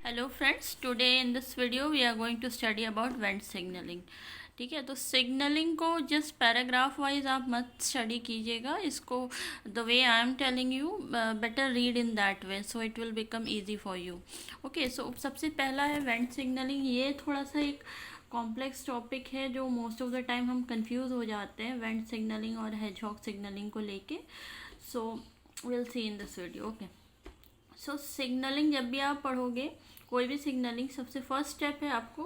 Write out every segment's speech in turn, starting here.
Hello friends, today in this video we are going to study about Wnt signalling. ठीक है, तो signalling को just paragraph wise आप मत स्टडी कीजिएगा इसको। The way I am telling you, better read in that way so it will become easy for you. Okay, so सबसे पहला है वेंट सिग्नलिंग। ये थोड़ा सा एक कॉम्प्लेक्स टॉपिक है जो मोस्ट ऑफ द टाइम हम कंफ्यूज हो जाते हैं वेंट सिग्नलिंग और हेजहॉग सिग्नलिंग को लेके। So will see in this video. Okay, so signalling जब भी आप पढ़ोगे कोई भी सिग्नलिंग, सबसे फर्स्ट स्टेप है आपको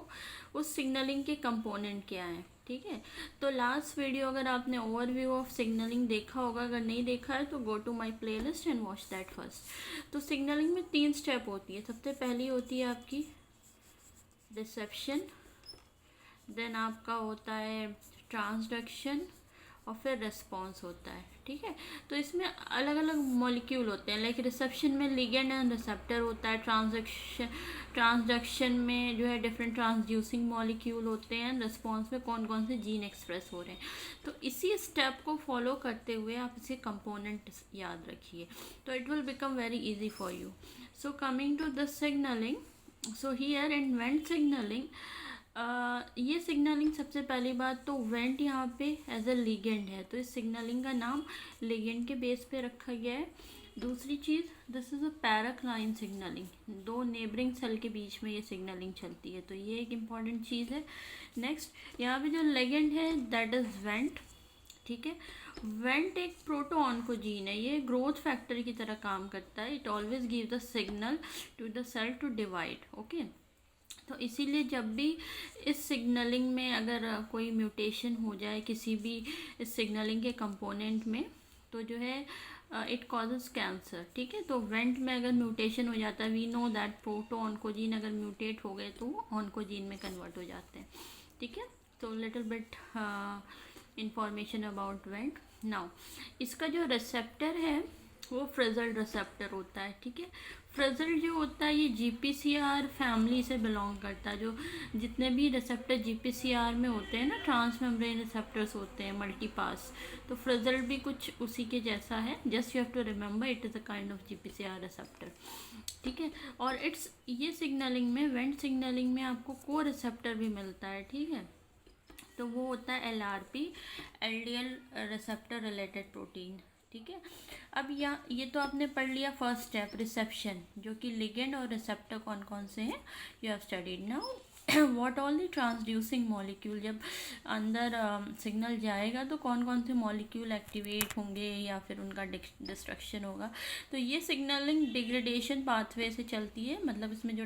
उस सिग्नलिंग के कंपोनेंट क्या है। ठीक है, तो लास्ट वीडियो अगर आपने ओवरव्यू ऑफ सिग्नलिंग देखा होगा, अगर नहीं देखा है तो go to my playlist and watch that first. तो सिग्नलिंग में 3 स्टेप होती है। सबसे पहली होती है आपकी रिसेप्शन, देन आपका होता है ट्रांसडक्शन और फिर रिस्पॉन्स होता है। ठीक है, तो इसमें अलग अलग मॉलिक्यूल होते हैं। लाइक रिसेप्शन में लिगेंड एंड रिसेप्टर होता है, ट्रांसडक्शन में जो है डिफरेंट ट्रांसड्यूसिंग मॉलिक्यूल होते हैं, रिस्पॉन्स में कौन कौन से जीन एक्सप्रेस हो रहे हैं। तो इसी स्टेप को फॉलो करते हुए आप इसे कंपोनेंट याद रखिए, तो it will become very easy for you. So coming to the signalling, so here in Wnt signalling, ये सिग्नलिंग सबसे पहली बात तो वेंट यहाँ पे एज अ लिगेंड है, तो इस सिग्नलिंग का नाम लिगेंड के बेस पे रखा गया है। दूसरी चीज़, this is a paracrine signalling, 2 neighbouring cell के बीच में ये सिग्नलिंग चलती है, तो ये एक इम्पॉर्टेंट चीज़ है। नेक्स्ट, यहाँ पे जो लिगेंड है दैट इज़ वेंट। ठीक है, वेंट एक प्रोटो ऑन्कोजीन है, ये ग्रोथ फैक्टर की तरह काम करता है। It always give the signal to the cell to divide. Okay, तो इसीलिए जब भी इस सिग्नलिंग में अगर कोई म्यूटेशन हो जाए किसी भी इस सिग्नलिंग के कंपोनेंट में, तो जो है इट कॉजेज कैंसर। ठीक है, तो वेंट में अगर म्यूटेशन हो जाता है, we know that proto oncogene अगर म्यूटेट हो गए तो ऑन्कोजीन में कन्वर्ट हो जाते हैं। ठीक है, तो little bit information about went. Now इसका जो रिसेप्टर है वो फ्रिजल्ड रिसेप्टर होता है। ठीक है, फ्रिजल्ड जो होता है ये जीपीसीआर फैमिली से बिलोंग करता है। जो जितने भी रिसेप्टर जीपीसीआर में होते हैं ना, ट्रांस मेम्ब्रेन रिसेप्टर्स होते हैं मल्टीपास, तो फ्रिजल्ड भी कुछ उसी के जैसा है। Just you have to remember it is a kind of GPCR receptor. ठीक है, और इट्स ये सिग्नलिंग में, वेंट सिग्नलिंग में आपको को रिसेप्टर भी मिलता है। ठीक है, तो वो होता है LRP, LDL receptor related protein. ठीक है, अब यहाँ ये तो आपने पढ़ लिया फर्स्ट स्टेप रिसेप्शन, जो कि लिगेंड और रिसेप्टर कौन कौन से हैं you have studied. Now what all the transducing molecule, जब अंदर सिग्नल जाएगा तो कौन कौन से मॉलिक्यूल एक्टिवेट होंगे या फिर उनका डिस्ट्रक्शन होगा। तो ये सिग्नलिंग डिग्रेडेशन पाथवे से चलती है, मतलब इसमें जो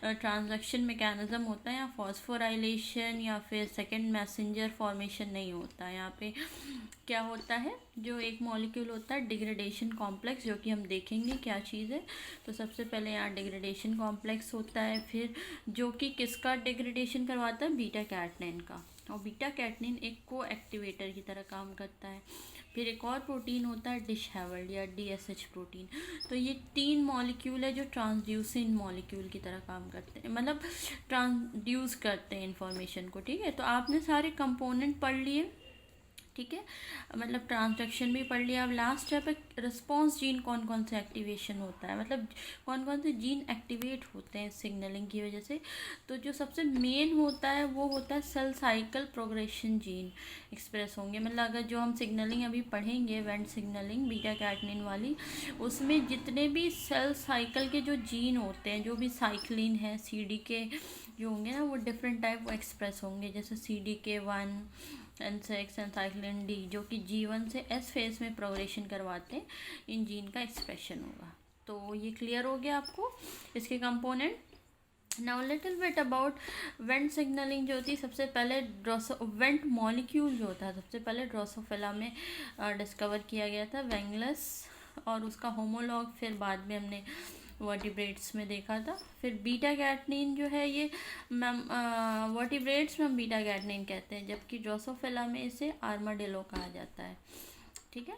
ट्रांजैक्शन मैकेनिज्म होता है, या फॉस्फोराइलेशन या फिर सेकेंड मैसेंजर फॉर्मेशन नहीं होता है। यहाँ पे क्या होता है, जो एक मॉलिक्यूल होता है डिग्रेडेशन कॉम्प्लेक्स, जो कि हम देखेंगे क्या चीज़ है। तो सबसे पहले यहाँ डिग्रेडेशन कॉम्प्लेक्स होता है, फिर जो कि किसका डिग्रेडेशन करवाता है, बीटा कैटनिन का, और बीटा कैटनिन एक को एक्टिवेटर की तरह काम करता है। फिर एक और प्रोटीन होता है डिश हैवल्ड या डीएसएच प्रोटीन। तो ये 3 मॉलिक्यूल है जो ट्रांसड्यूसिन मॉलिक्यूल की तरह काम करते हैं, मतलब ट्रांसड्यूस करते हैं इंफॉर्मेशन को। ठीक है, तो आपने सारे कंपोनेंट पढ़ लिए। ठीक है, मतलब ट्रांसडक्शन भी पढ़ लिया। अब लास्ट स्टेप है रिस्पॉन्स जीन, कौन कौन से एक्टिवेशन होता है, मतलब कौन कौन से जीन एक्टिवेट होते हैं सिग्नलिंग की वजह से। तो जो सबसे मेन होता है वो होता है cell cycle progression gene express होंगे। मतलब अगर जो हम सिग्नलिंग अभी पढ़ेंगे वेंट सिग्नलिंग बीटा कैटनिन वाली, उसमें जितने भी सेल साइकिल के जो जीन होते हैं, जो भी साइक्लिन है, सीडी के जो होंगे ना, वो डिफरेंट टाइप वो एक्सप्रेस होंगे, जैसे CDK1 N6 and cyclin D, जो कि G1 से S फेज में प्रोग्रेशन करवाते हैं, इन जीन का एक्सप्रेशन होगा। तो ये क्लियर हो गया आपको इसके component. Now little bit about Wnt signalling जो होती है। सबसे पहले वेंट मॉलिक्यूल जो होता है सबसे पहले ड्रोसोफिला में डिस्कवर किया गया था, वेंगलस, और उसका होमोलॉग फिर बाद में हमने वर्टिब्रेट्स में देखा था। फिर बीटा कैटनिन जो है ये वर्टिब्रेट्स में हम बीटा कैटनिन कहते हैं, जबकि ड्रोसोफिला में इसे आर्माडिलो कहा जाता है। ठीक है,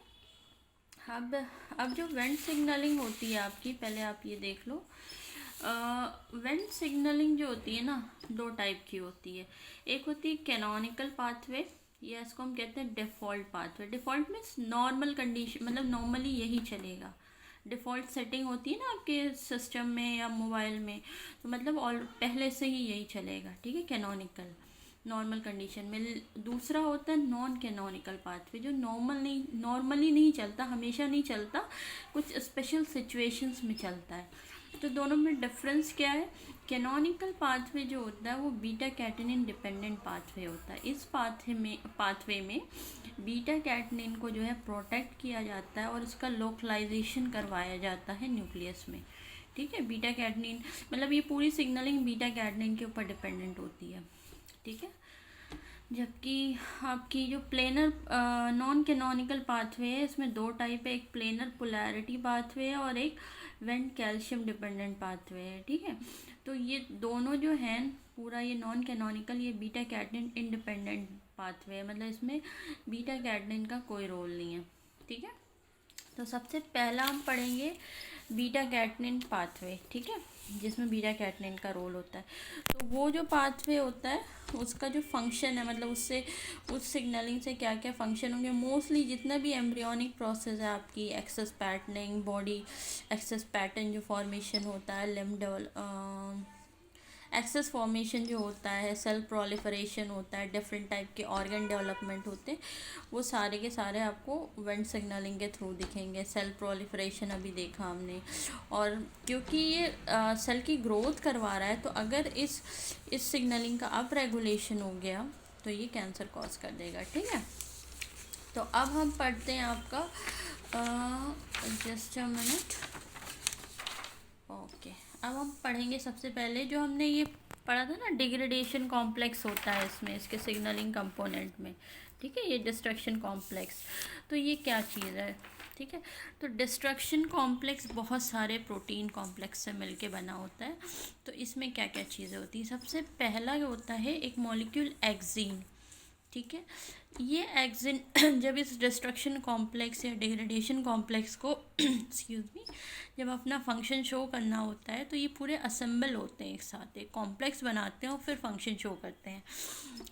अब जो वेंट सिग्नलिंग होती है आपकी, पहले आप ये देख लो। वेंट सिग्नलिंग जो होती है ना, 2 टाइप की होती है। एक होती है कैनोनिकल पाथवे, या इसको हम कहते हैं default pathway. Default means normal condition, मतलब नॉर्मली यही चलेगा। डिफ़ॉल्ट सेटिंग होती है ना आपके सिस्टम में या मोबाइल में, तो मतलब ऑल पहले से ही यही चलेगा, ठीक है, कैनोनिकल नॉर्मल कंडीशन में। दूसरा होता है नॉन कैनोनिकल पाथवे, जो नॉर्मली नहीं चलता, हमेशा नहीं चलता, कुछ स्पेशल सिचुएशंस में चलता है। तो दोनों में डिफरेंस क्या है? कैनोनिकल पाथवे जो होता है वो बीटा कैटेनिन डिपेंडेंट पाथवे होता है। इस पाथवे में बीटा कैटेनिन को जो है प्रोटेक्ट किया जाता है और इसका लोकलाइजेशन करवाया जाता है न्यूक्लियस में, ठीक है। बीटा कैटेनिन मतलब ये पूरी सिग्नलिंग बीटा कैटेनिन के ऊपर डिपेंडेंट होती है, ठीक है। जबकि आपकी जो प्लेनर नॉन कैनोनिकल पाथवे है, इसमें दो टाइप है, एक प्लेनर पोलैरिटी पाथवे है और एक वेंट कैल्शियम डिपेंडेंट पाथवे है, ठीक है। तो ये दोनों जो हैं पूरा, ये नॉन कैनोनिकल, ये बीटा कैटेनिन इंडिपेंडेंट पाथवे है, मतलब इसमें बीटा कैटेनिन का कोई रोल नहीं है, ठीक है। तो सबसे पहला हम पढ़ेंगे बीटा कैटेनिन पाथवे, ठीक है, जिसमें बीटा कैटेनिन का रोल होता है। तो वो जो पाथवे होता है उसका जो फंक्शन है, मतलब उससे उस सिग्नलिंग से क्या क्या फंक्शन होंगे, मोस्टली जितना भी एम्ब्रियोनिक प्रोसेस है आपकी, axis patterning, body axis pattern जो फॉर्मेशन होता है, लिम्ब एक्सेस फॉर्मेशन जो होता है, सेल प्रोलिफरेशन होता है, डिफरेंट टाइप के ऑर्गन डेवलपमेंट होते हैं, वो सारे के सारे आपको वेंट सिग्नलिंग के थ्रू दिखेंगे। सेल प्रोलिफरेशन अभी देखा हमने, और क्योंकि ये सेल की ग्रोथ करवा रहा है, तो अगर इस सिग्नलिंग का अप रेगुलेशन हो गया तो ये कैंसर कॉज कर देगा, ठीक है। तो अब हम पढ़ते हैं आपका जस्ट अ मिनट, ओके। अब हम पढ़ेंगे सबसे पहले जो हमने ये पढ़ा था ना, डिग्रेडेशन कॉम्प्लेक्स होता है इसमें, इसके सिग्नलिंग कंपोनेंट में, ठीक है, ये डिस्ट्रक्शन कॉम्प्लेक्स। तो ये क्या चीज़ है, ठीक है। तो डिस्ट्रक्शन कॉम्प्लेक्स बहुत सारे प्रोटीन कॉम्प्लेक्स से मिलके बना होता है। तो इसमें क्या क्या चीज़ें होती हैं? सबसे पहला होता है एक मॉलिक्यूल एक्सिन, ठीक है। ये एक्सिन जब इस डिस्ट्रक्शन कॉम्प्लेक्स या डिग्रेडेशन कॉम्प्लेक्स को एक्सक्यूज़ मी, जब अपना फंक्शन शो करना होता है, तो ये पूरे असेंबल होते हैं एक साथ, एक कॉम्प्लेक्स बनाते हैं और फिर फंक्शन शो करते हैं।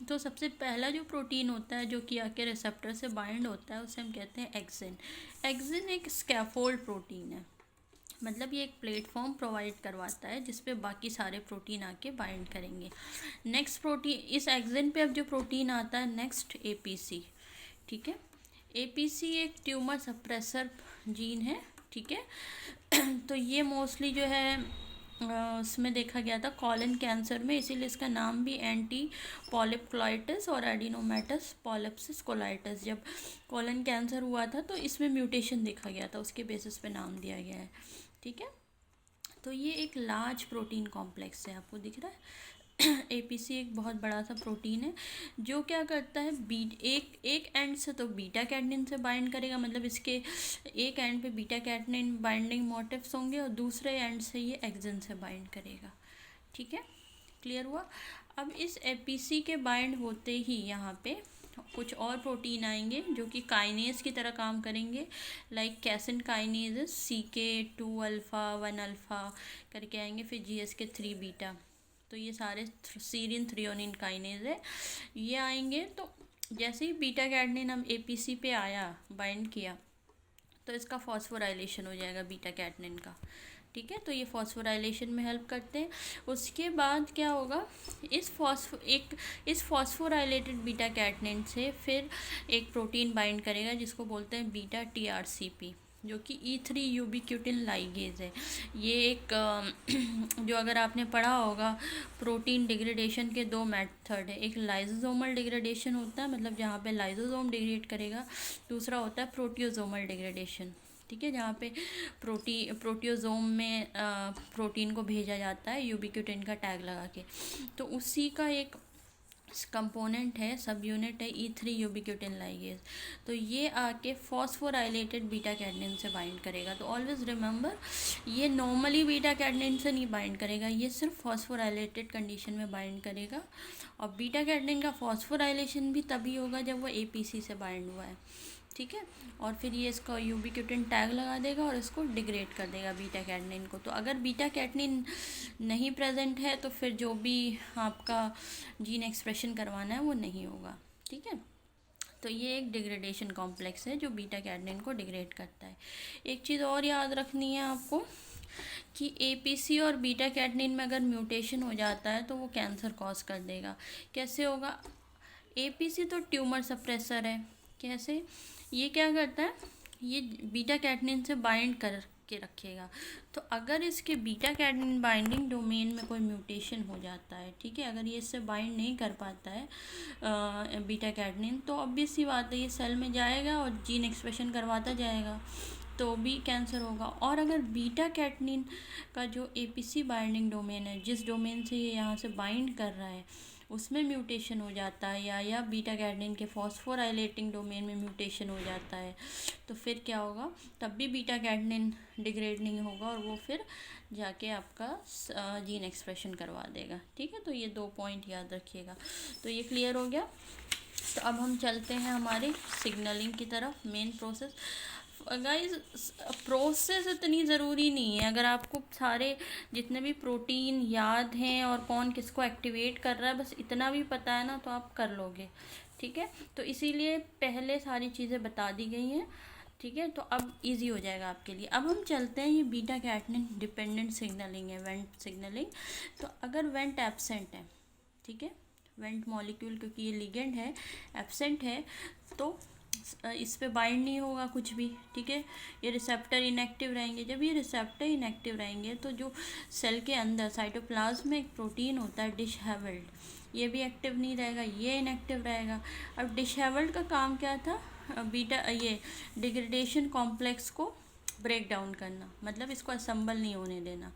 तो सबसे पहला जो प्रोटीन होता है जो कि आके रिसेप्टर से बाइंड होता है, उसे हम कहते हैं एक्सिन। एक्सिन एक स्कैफोल्ड प्रोटीन है, मतलब ये एक प्लेटफॉर्म प्रोवाइड करवाता है जिस पे बाकी सारे प्रोटीन आके बाइंड करेंगे। नेक्स्ट प्रोटीन, इस एक्सिन पे अब जो प्रोटीन आता है नेक्स्ट, एपीसी, ठीक है। एपीसी एक ट्यूमर सप्रेसर जीन है, ठीक है। तो ये मोस्टली जो है उसमें देखा गया था कॉलन कैंसर में, इसीलिए इसका नाम भी एंटी पॉलिप कोलाइटिस और एडिनोमेटस पॉलिप्सिस कोलाइटिस, जब कॉलन कैंसर हुआ था तो इसमें म्यूटेशन देखा गया था, उसके बेसिस पे नाम दिया गया है, ठीक है। तो ये एक लार्ज प्रोटीन कॉम्प्लेक्स है, आपको दिख रहा है। एपीसी एक बहुत बड़ा सा प्रोटीन है जो क्या करता है, एक एंड से तो बीटा कैटनिन से बाइंड करेगा, मतलब इसके एक एंड पे बीटा कैटनिन बाइंडिंग मोटिव्स होंगे और दूसरे एंड से ये एक्सिन से बाइंड करेगा, ठीक है, क्लियर हुआ। अब इस एपीसी के बाइंड होते ही यहाँ पे कुछ और प्रोटीन आएंगे जो कि काइनेज की तरह काम करेंगे, like casein kinase, CK2 alpha 1 alpha करके आएंगे, फिर GSK3 बीटा, तो ये सारे सीरिन थ्रियोनिन काइनेज है, ये आएंगे। तो जैसे ही बीटा कैटनिन हम एपीसी पे आया, बाइंड किया, तो इसका फॉस्फोराइलेशन हो जाएगा बीटा कैटनिन का, ठीक है। तो ये फॉस्फोराइलेशन में हेल्प करते हैं। उसके बाद क्या होगा, इस फॉस्फोराइलेटेड बीटा कैटनिन से फिर एक प्रोटीन बाइंड करेगा जिसको बोलते हैं बीटा TRCP, जो कि E3 यूबिक्यूटिन लाइगेज है। ये एक जो अगर आपने पढ़ा होगा, प्रोटीन डिग्रेडेशन के दो मेथड है, एक लाइसोसोमल डिग्रेडेशन होता है, मतलब जहाँ पे लाइसोसोम डिग्रेड करेगा, दूसरा होता है प्रोटियोसोमल डिग्रेडेशन, ठीक है, जहाँ पे प्रोटियोसोम में प्रोटीन को भेजा जाता है यूबिक्यूटिन का टैग लगा के। तो उसी का एक कंपोनेंट है, सब यूनिट है E3 यूबिक्यूटिन लाइगेज। तो ये आके फॉस्फोराइलेटेड बीटा कैटनिन से बाइंड करेगा। तो ऑलवेज रिमेंबर, ये नॉर्मली बीटा कैटनिन से नहीं बाइंड करेगा, ये सिर्फ फॉस्फोराइलेटेड कंडीशन में बाइंड करेगा। और बीटा कैटनिन का फॉस्फोराइलेशन भी तभी होगा जब वो एपीसी से बाइंड हुआ है, ठीक है। और फिर ये इसका यूबिक्यूटिन टैग लगा देगा और इसको डिग्रेड कर देगा बीटा कैटनिन को। तो अगर बीटा कैटनिन नहीं प्रेजेंट है तो फिर जो भी आपका जीन एक्सप्रेशन करवाना है वो नहीं होगा, ठीक है। तो ये एक डिग्रेडेशन कॉम्प्लेक्स है जो बीटा कैडनिन को डिग्रेड करता है। एक चीज़ और याद रखनी है आपको कि एपीसी और बीटा कैडनिन में अगर म्यूटेशन हो जाता है तो वो कैंसर कॉज कर देगा। कैसे होगा? एपीसी तो ट्यूमर सप्रेसर है। कैसे? ये क्या करता है, ये बीटा कैडनिन से बाइंड कर के रखेगा। तो अगर इसके बीटा कैडनिन बाइंडिंग डोमेन में कोई म्यूटेशन हो जाता है, ठीक है, अगर ये इससे बाइंड नहीं कर पाता है बीटा कैडनिन, तो ऑब्वियस सी बात है ये सेल में जाएगा और जीन एक्सप्रेशन करवाता जाएगा, तो भी कैंसर होगा। और अगर बीटा कैडनिन का जो एपीसी बाइंडिंग डोमेन है, जिस डोमेन से ये यहाँ से बाइंड कर रहा है, उसमें म्यूटेशन हो जाता है या बीटा कैडनिन के फॉस्फोराइलेटिंग डोमेन में म्यूटेशन हो जाता है, तो फिर क्या होगा? तब भी बीटा कैडनिन डिग्रेड नहीं होगा और वो फिर जाके आपका जीन एक्सप्रेशन करवा देगा। ठीक है, तो ये 2 पॉइंट याद रखिएगा। तो ये क्लियर हो गया। तो अब हम चलते हैं हमारे सिग्नलिंग की तरफ। मेन प्रोसेस, गाइस प्रोसेस इतनी ज़रूरी नहीं है। अगर आपको सारे जितने भी प्रोटीन याद हैं और कौन किसको एक्टिवेट कर रहा है, बस इतना भी पता है ना, तो आप कर लोगे। ठीक है, तो इसीलिए पहले सारी चीज़ें बता दी गई हैं। ठीक है, तो अब इजी हो जाएगा आपके लिए। अब हम चलते हैं, ये बीटा कैडनिन डिपेंडेंट सिग्नलिंग है, वेंट सिग्नलिंग। तो अगर वेंट एब्सेंट है, ठीक है, वेंट मॉलिक्यूल क्योंकि ये लिगेंड है, एब्सेंट है, तो इस पे बाइंड नहीं होगा कुछ भी। ठीक है, ये रिसेप्टर इनएक्टिव रहेंगे। जब ये रिसेप्टर इनएक्टिव रहेंगे तो जो सेल के अंदर साइटोप्लाज्म में एक प्रोटीन होता है डिशहेवल्ड, ये भी एक्टिव नहीं रहेगा, ये इनएक्टिव रहेगा। अब डिशहेवल्ड का काम क्या था? बीटा ये डिग्रेडेशन कॉम्प्लेक्स को ब्रेक डाउन करना, मतलब इसको असेंबल नहीं होने देना।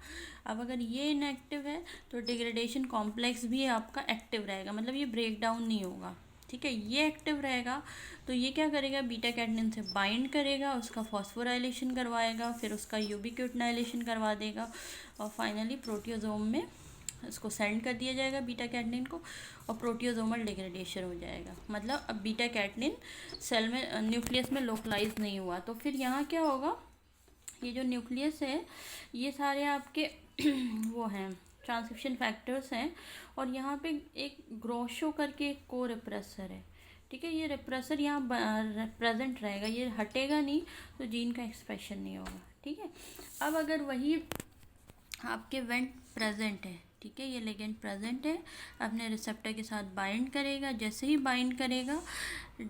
अब अगर ये इनएक्टिव है तो डिग्रेडेशन कॉम्प्लेक्स भी आपका एक्टिव रहेगा, मतलब ये ब्रेक डाउन नहीं होगा। ठीक है, ये एक्टिव रहेगा तो ये क्या करेगा? बीटा कैडनिन से बाइंड करेगा, उसका फॉस्फोराइलेशन करवाएगा, फिर उसका यूबिक्विटिनाइलेशन करवा देगा और फाइनली प्रोटियोजोम में इसको सेंड कर दिया जाएगा बीटा कैडनिन को, और प्रोटियोजोमल डिग्रेडेशन हो जाएगा। मतलब अब बीटा कैडनिन सेल में न्यूक्लियस में लोकलाइज नहीं हुआ। तो फिर यहाँ क्या होगा? ये जो न्यूक्लियस है ये सारे आपके वो हैं ट्रांसक्रिप्शन फैक्टर्स हैं, और यहाँ पे एक ग्रोशो करके एक को रिप्रेसर है। ठीक है, ये रिप्रेसर यहाँ प्रेजेंट रहेगा, ये हटेगा नहीं, तो जीन का एक्सप्रेशन नहीं होगा। ठीक है, अब अगर वही आपके वेंट प्रेजेंट है, ठीक है, ये लिगेंड प्रेजेंट है, अपने रिसेप्टर के साथ बाइंड करेगा। जैसे ही बाइंड करेगा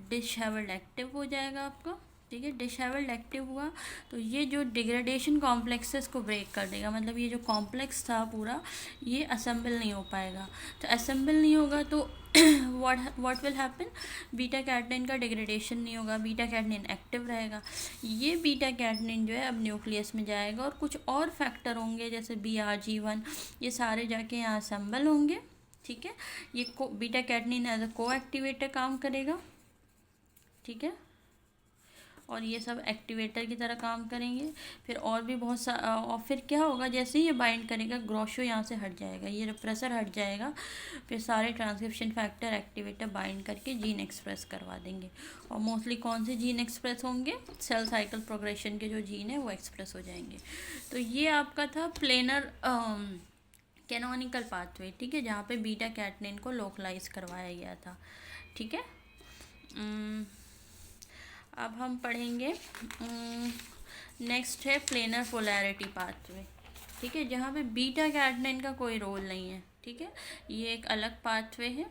डिशहेवल्ड एक्टिव हो जाएगा आपका। ठीक है, डिशहेवल्ड एक्टिव हुआ तो ये जो डिग्रेडेशन कॉम्प्लेक्सेस को ब्रेक कर देगा, मतलब ये जो कॉम्प्लेक्स था पूरा ये असेंबल नहीं हो पाएगा। तो असेंबल नहीं होगा तो व्हाट विल हैपन? बीटा कैडनिन का डिग्रेडेशन नहीं होगा, बीटा कैडनिन एक्टिव रहेगा। ये बीटा कैडनिन जो है अब न्यूक्लियस में जाएगा और कुछ और फैक्टर होंगे जैसे BRG1, ये सारे जाके यहाँ असेंबल होंगे। ठीक है, ये बीटा कैडनिन एज अ को एक्टिवेटर काम करेगा। ठीक है, और ये सब एक्टिवेटर की तरह काम करेंगे। फिर और भी बहुत और फिर क्या होगा? जैसे ही ये बाइंड करेगा ग्रोशो यहाँ से हट जाएगा, ये रिप्रेसर हट जाएगा, फिर सारे ट्रांसक्रिप्शन फैक्टर एक्टिवेटर बाइंड करके जीन एक्सप्रेस करवा देंगे। और मोस्टली कौन से जीन एक्सप्रेस होंगे? सेल साइकिल प्रोग्रेशन के जो जीन है वो एक्सप्रेस हो जाएंगे। तो ये आपका था प्लेनर कैनोनिकल पाथवे। ठीक है, जहाँ पे बीटा कैडनिन को लोकलाइज करवाया गया था। ठीक है, अब हम पढ़ेंगे नेक्स्ट है प्लेनर पोलैरिटी पाथवे। ठीक है, जहाँ पे बीटा कैडनिन का कोई रोल नहीं है। ठीक है, ये एक अलग पाथवे है।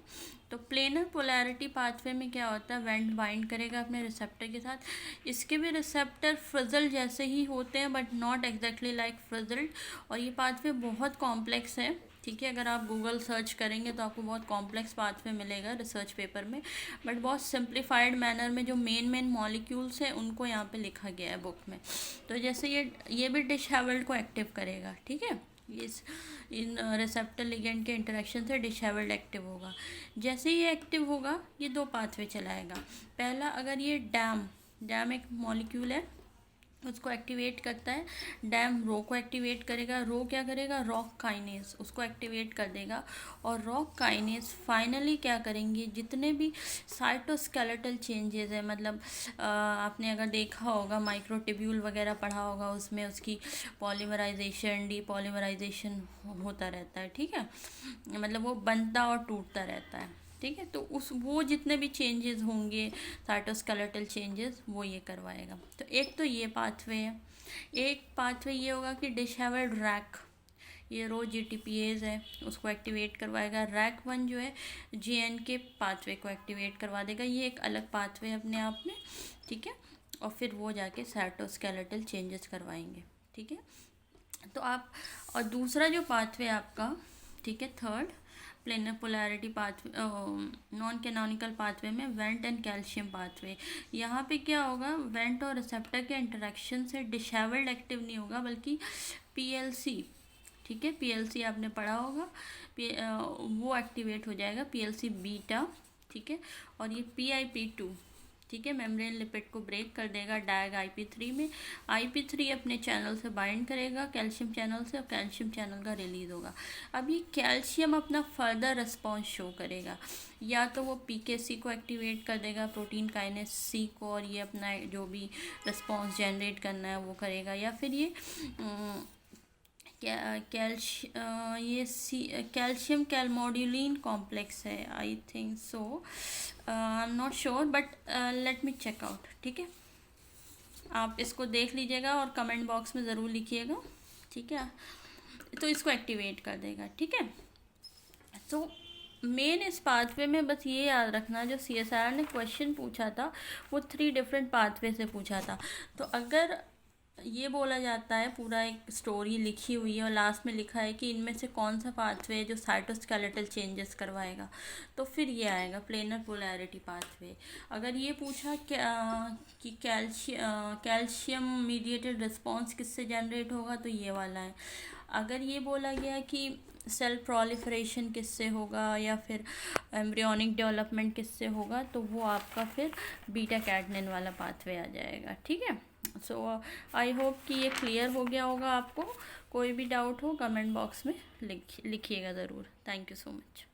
तो प्लेनर पोलैरिटी पाथवे में क्या होता है? वेंट बाइंड करेगा अपने रिसेप्टर के साथ। इसके भी रिसेप्टर फ्रिजल जैसे ही होते हैं but not exactly like frizzled, और ये पाथवे बहुत कॉम्प्लेक्स है। ठीक है, अगर आप गूगल सर्च करेंगे तो आपको बहुत कॉम्प्लेक्स पाथवे मिलेगा रिसर्च पेपर में, बट बहुत सिंप्लीफाइड मैनर में जो मेन मॉलिक्यूल्स हैं उनको यहाँ पे लिखा गया है बुक में। तो जैसे ये भी डिशहेवल्ड को एक्टिव करेगा। ठीक है, इस इन रिसेप्टर लिगेंड के इंटरेक्शन से डिशहेवल्ड एक्टिव होगा। जैसे ही एक्टिव होगा ये 2 पाथवे चलाएगा। पहला, अगर ये डैम एक मॉलिक्यूल है उसको एक्टिवेट करता है, डैम रो को एक्टिवेट करेगा। रो क्या करेगा? रॉक काइनेज उसको एक्टिवेट कर देगा, और रॉक काइनेज फाइनली क्या करेंगे? जितने भी साइटोस्केलेटल चेंजेस है, मतलब आपने अगर देखा होगा माइक्रोट्यूब्यूल वगैरह पढ़ा होगा, उसमें उसकी पॉलीमराइजेशन डीपॉलीमराइजेशन होता रहता है। ठीक है, मतलब वो बनता और टूटता रहता है। ठीक है। तो उस वो जितने भी चेंजेस होंगे साइटोस्केलेटल चेंजेस वो ये करवाएगा। तो एक तो ये पाथवे है। एक पाथवे ये होगा कि डिशेवल्ड रैक, ये रो GTPase है उसको एक्टिवेट करवाएगा। रैक 1 जो है JNK पाथवे को एक्टिवेट करवा देगा, ये एक अलग पाथवे है अपने आप में, ठीक है। और फिर वो जाके साइटोस्केलेटल चेंजेस करवाएंगे, ठीक है। तो आप, और दूसरा जो पाथवे आपका, ठीक है, third planar polarity pathway, non canonical pathway में वेंट एंड कैल्शियम पाथवे। यहाँ पे क्या होगा, वेंट और रिसेप्टर के इंटरेक्शन से डिशेवल्ड एक्टिव नहीं होगा बल्कि PLC, ठीक है, PLC आपने पढ़ा होगा, वो एक्टिवेट हो जाएगा, PLC बीटा, ठीक है। और ये PIP2, ठीक है, मेम्ब्रेन लिपिड को ब्रेक कर देगा डैग IP3 में। IP3 अपने चैनल से बाइंड करेगा कैल्शियम चैनल से, और कैल्शियम चैनल का रिलीज होगा। अब ये कैल्शियम अपना फर्दर रिस्पॉन्स शो करेगा, या तो वो PKC को एक्टिवेट कर देगा, प्रोटीन काइनेस C को, और ये अपना जो भी रिस्पॉन्स जनरेट करना है वो करेगा, या फिर ये कैल्शियम कैलमोड्यूलिन कॉम्प्लेक्स है, I think so, I am not sure, but let me check out, ठीक है। आप इसको देख लीजिएगा और कमेंट बॉक्स में ज़रूर लिखिएगा, ठीक है। तो इसको एक्टिवेट कर देगा, ठीक है। तो मेन इस पाथवे में बस ये याद रखना, जो CSIR ने क्वेश्चन पूछा था वो 3 डिफरेंट पाथवे से पूछा था। तो अगर ये बोला जाता है, पूरा एक स्टोरी लिखी हुई है और लास्ट में लिखा है कि इनमें से कौन सा पाथवे है जो साइटोस्केलेटल चेंजेस करवाएगा, तो फिर ये आएगा प्लेनर पोलैरिटी पाथवे। अगर ये पूछा कि कैल्शियम मीडिएटेड रिस्पॉन्स किससे जनरेट होगा, तो ये वाला है। अगर ये बोला गया कि सेल प्रोलिफरेशन किससे होगा या फिर एम्ब्रियोनिक डेवलपमेंट किससे होगा, तो वो आपका फिर बीटा कैटनिन वाला पाथवे आ जाएगा, ठीक है। सो आई होप कि ये क्लियर हो गया होगा आपको। कोई भी डाउट हो कमेंट बॉक्स में लिखिएगा ज़रूर। Thank you so much.